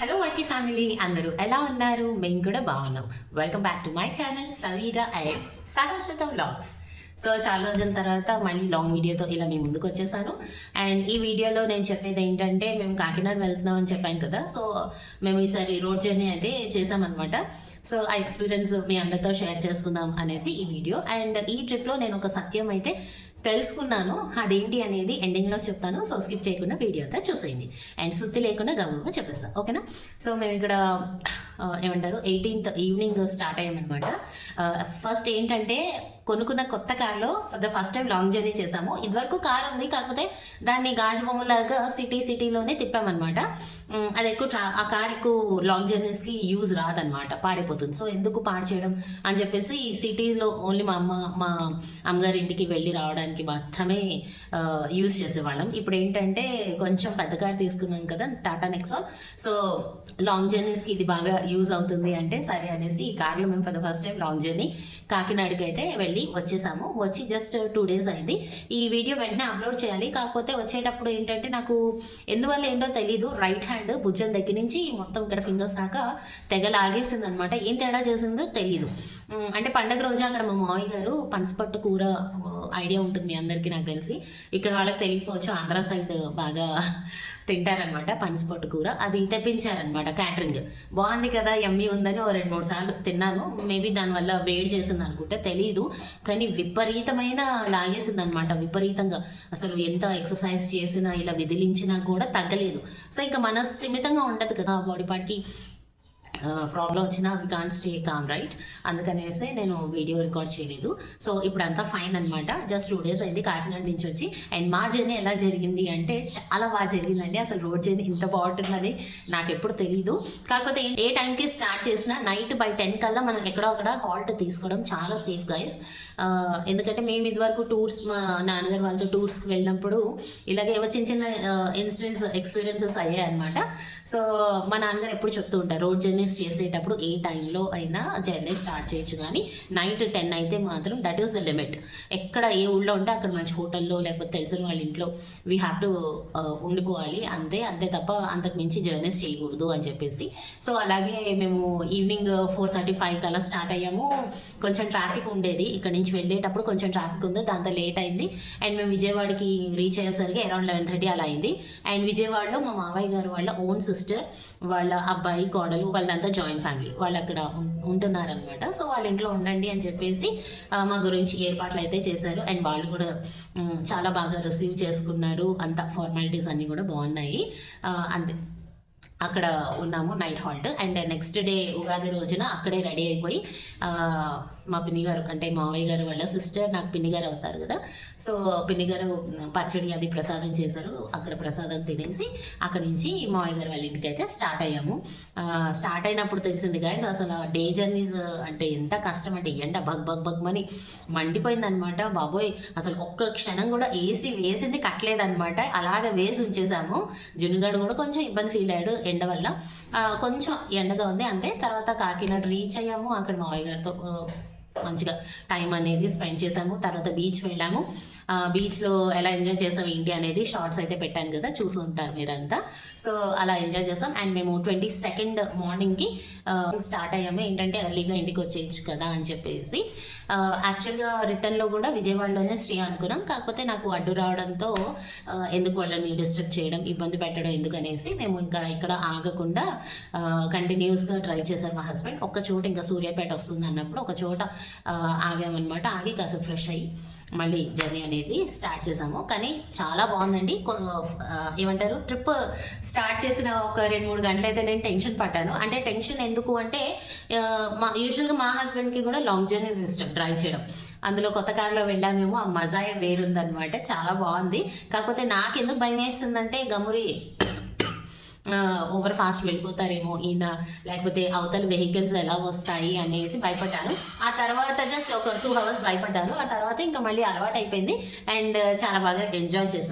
Hello వాటి family అందరూ ఎలా ఉన్నారు? మేము కూడా బాగున్నాం. Welcome back to my channel Saveera and Sahasrata vlogs. So చాలా రోజుల తర్వాత మళ్ళీ లాంగ్ వీడియోతో ఇలా మీ ముందుకు వచ్చేసాను. అండ్ ఈ వీడియోలో నేను చెప్పేది ఏంటంటే, మేము కాకినాడ వెళ్తున్నాం అని చెప్పాను కదా. సో మేము ఈసారి రోడ్ జర్నీ అయితే చేసామన్నమాట. సో ఆ ఎక్స్పీరియన్స్ మీ అందరితో షేర్ చేసుకుందాం అనేసి ఈ వీడియో. అండ్ ఈ ట్రిప్లో నేను ఒక సత్యం అయితే తెలుసుకున్నాను. అదేంటి అనేది ఎండింగ్లో చెప్తాను. సో స్కిప్ చేయకుండా వీడియో అంతా చూసేయండి. అండ్ సుత్తి లేకుండా గమ్ముగా చెప్పేస్తాను, ఓకేనా? సో మేము ఇక్కడ ఏమంటారు 18th ఈవినింగ్ స్టార్ట్ అయ్యామన్నమాట. ఫస్ట్ ఏంటంటే, కొనుక్కున్న కొత్త కార్లో the first time long journey చేసాము. ఇదివరకు కార్ ఉంది, కాకపోతే దాన్ని గాజు బొమ్మలాగా సిటీలోనే తిప్పామన్నమాట. అది ఎక్కువ ఆ కార్ ఎక్కువ లాంగ్ జర్నీస్కి యూజ్ రాదనమాట, పాడైపోతుంది. సో ఎందుకు పాడు చేయడం అని చెప్పేసి ఈ సిటీలో ఓన్లీ మా అమ్మగారి ఇంటికి వెళ్ళి రావడానికి మాత్రమే యూజ్ చేసేవాళ్ళం. ఇప్పుడు ఏంటంటే కొంచెం పెద్ద కార్ తీసుకున్నాం కదా, టాటా నెక్సాన్. సో లాంగ్ జర్నీస్కి ఇది బాగా యూజ్ అవుతుంది అంటే సరే అనేసి ఈ కార్లో మేము for the first time long journey కాకినాడకి అయితే వెళ్ళి వచ్చేసాము. వచ్చి జస్ట్ 2 days అయింది. ఈ వీడియో వెంటనే అప్లోడ్ చేయాలి, కాకపోతే వచ్చేటప్పుడు ఏంటంటే నాకు ఎందువల్ల ఏంటో తెలీదు, రైట్ హ్యాండ్ భుజం దగ్గర నుంచి మొత్తం ఇక్కడ ఫింగర్స్ దాకా తెగ లాగేసింది అనమాట. ఏం తేడా చేసిందో తెలీదు. అంటే పండగ రోజు అక్కడ మా మామయ్య గారు పనసపట్టు కూర ఐడియా ఉంటుంది మీ అందరికీ, నాకు తెలిసి. ఇక్కడ వాళ్ళకి తెలియకపోవచ్చు, ఆంధ్ర సైడ్ బాగా తింటారనమాట పనసపట్టు కూర. అది తెప్పించారనమాట క్యాటరింగ్. బాగుంది కదా, యమ్మీ ఉందని 2-3 సార్లు తిన్నాను. మేబీ దానివల్ల వేడి చేసింది అనుకుంటే తెలీదు, కానీ విపరీతమైన లాగేసింది అనమాట. విపరీతంగా అసలు ఎంత ఎక్సర్సైజ్ చేసినా ఇలా విదిలించినా కూడా తగ్గలేదు. సో ఇంకా మనస్థిమితంగా ఉండదు కదా బాడీ పార్ట్కి. ప్రాబ్లం వచ్చినా we can't stay calm, right? అందుకనేసి నేను వీడియో రికార్డ్ చేయలేదు. సో ఇప్పుడు అంతా ఫైన్ అనమాట. జస్ట్ 2 days అయింది కాకినాడ నుంచి వచ్చి. అండ్ మా జర్నీ ఎలా జరిగింది అంటే చాలా బాగా జరిగిందండి. అసలు రోడ్ జర్నీ ఇంత బాగుంటుందని నాకు ఎప్పుడు తెలీదు. కాకపోతే ఏ టైంకి స్టార్ట్ చేసినా నైట్ by 10 కల్లా మనం ఎక్కడో అక్కడ హాల్ట్ తీసుకోవడం చాలా సేఫ్ గైస్. ఎందుకంటే మేము ఇదివరకు టూర్స్, మా నాన్నగారు వాళ్ళతో టూర్స్కి వెళ్ళినప్పుడు ఇలాగే ఏవో చిన్న చిన్న ఇన్సిడెంట్స్ ఎక్స్పీరియన్సెస్ అయ్యాయి అనమాట. సో మా నాన్నగారు ఎప్పుడు చెప్తూ ఉంటారు, రోడ్ జర్నీస్ చేసేటప్పుడు ఏ టైంలో అయినా జర్నీ స్టార్ట్ చేయొచ్చు, కానీ నైట్ 10 అయితే మాత్రం దట్ ఈస్ ద లిమిట్. ఎక్కడ ఏ ఊళ్ళో ఉంటే అక్కడ మంచి హోటల్లో లేకపోతే తెలిసిన వాళ్ళ ఇంట్లో వీ హ్యావ్ టు ఉండిపోవాలి, అంతే తప్ప అంతకు మించి జర్నీస్ చేయకూడదు అని చెప్పేసి. సో అలాగే మేము ఈవినింగ్ 4:35 కల్లా స్టార్ట్ అయ్యాము. కొంచెం ట్రాఫిక్ ఉండేది, ఇక్కడ నుంచి వెళ్ళేటప్పుడు కొంచెం ట్రాఫిక్ ఉంది, దాంతో లేట్ అయింది. అండ్ మేము విజయవాడకి రీచ్ అయ్యేసరికి అరౌండ్ 11:30 అలా అయింది. అండ్ విజయవాడలో మా మావయ్య గారు వాళ్ళ ఓన్ సిస్టర్, వాళ్ళ అబ్బాయి, కోడలు, వాళ్ళంతా జాయింట్ ఫ్యామిలీ, వాళ్ళు అక్కడ ఉంటున్నారనమాట. సో వాళ్ళ ఇంట్లో ఉండండి అని చెప్పేసి మా గురించి ఏర్పాట్లు అయితే చేశారు. అండ్ వాళ్ళు కూడా చాలా బాగా రిసీవ్ చేసుకున్నారు. అంత ఫార్మాలిటీస్ అన్నీ కూడా బాగున్నాయి. అంతే, అక్కడ ఉన్నాము night halt. And next day Ugadi రోజున అక్కడే రెడీ అయిపోయి మా పిన్ని గారు అంటే మావయ్య గారు వాళ్ళ సిస్టర్ నాకు పిన్ని గారు అవుతారు కదా. సో పిన్ని గారు పచ్చడి అది ప్రసాదం చేశారు. అక్కడ ప్రసాదం తినేసి అక్కడి నుంచి మావయ్య గారు వాళ్ళ ఇంటికి అయితే స్టార్ట్ అయ్యాము. స్టార్ట్ అయినప్పుడు తెలిసింది గాయస్, అసలు డే జర్నీస్ అంటే ఎంత కష్టం అంటే ఎండ బగ్మని మండిపోయింది అనమాట. బాబోయ్, అసలు ఒక్క క్షణం కూడా ఏసీ వేసింది కట్టలేదనమాట, అలాగే వేసి ఉంచేసాము. జునుగాడు కూడా కొంచెం ఇబ్బంది ఫీల్ అయ్యాడు ఎండ వల్ల. కొంచెం ఎండగా ఉంది అంతే. తర్వాత కాకినాడ రీచ్ అయ్యాము. అక్కడ మావయ్య గారితో మంచిగా టైం అనేది స్పెండ్ చేసాము. తర్వాత బీచ్ వెళ్ళాము. బీచ్లో ఎలా ఎంజాయ్ చేసాం ఏంటి అనేది షార్ట్స్ అయితే పెట్టాను కదా, చూసి ఉంటారు మీరంతా. సో అలా ఎంజాయ్ చేసాం. అండ్ మేము 22nd మార్నింగ్కి స్టార్ట్ అయ్యాము. ఏంటంటే ఎర్లీగా ఇంటికి వచ్చేయచ్చు కదా అని చెప్పేసి. యాక్చువల్గా రిటర్న్లో కూడా విజయవాడలోనే స్టే అనుకున్నాం, కాకపోతే నాకు అడ్డు రావడంతో ఎందుకు వాళ్ళని డిస్టర్బ్ చేయడం, ఇబ్బంది పెట్టడం ఎందుకనేసి మేము ఇంకా ఇక్కడ ఆగకుండా కంటిన్యూస్గా ట్రై చేశారు మా హస్బెండ్. ఒక చోట ఇంకా సూర్యాపేట వస్తుంది అన్నప్పుడు ఒక చోట ఆగామన్నమాట. ఆగి కాస్త ఫ్రెష్ అయ్యి మళ్ళీ జర్నీ అనేది స్టార్ట్ చేసాము. కానీ చాలా బాగుందండి. ఏమంటారు, ట్రిప్ స్టార్ట్ చేసిన ఒక 2-3 గంటలు అయితే నేను టెన్షన్ పడ్డాను. అంటే టెన్షన్ ఎందుకు అంటే, యూజువల్గా మా హస్బెండ్కి కూడా లాంగ్ జర్నీ ఇష్టం, డ్రైవ్ చేయడం. అందులో కొత్త కార్లో వెళ్ళామేమో, ఆ మజాయే వేరుందనమాట, చాలా బాగుంది. కాకపోతే నాకు ఎందుకు భయం వేస్తుందంటే, గమ్మురి ఓవర్ ఫాస్ట్ వెళ్ళిపోతారేమో ఈయన, లేకపోతే అవతల వెహికల్స్ ఎలా వస్తాయి అనేసి భయపడ్డాను. ఆ తర్వాత జస్ట్ ఒక 2 hours భయపడ్డాను. ఆ తర్వాత ఇంకా మళ్ళీ అలవాటు అయిపోయింది. అండ్ చాలా బాగా ఎంజాయ్ చేశాను.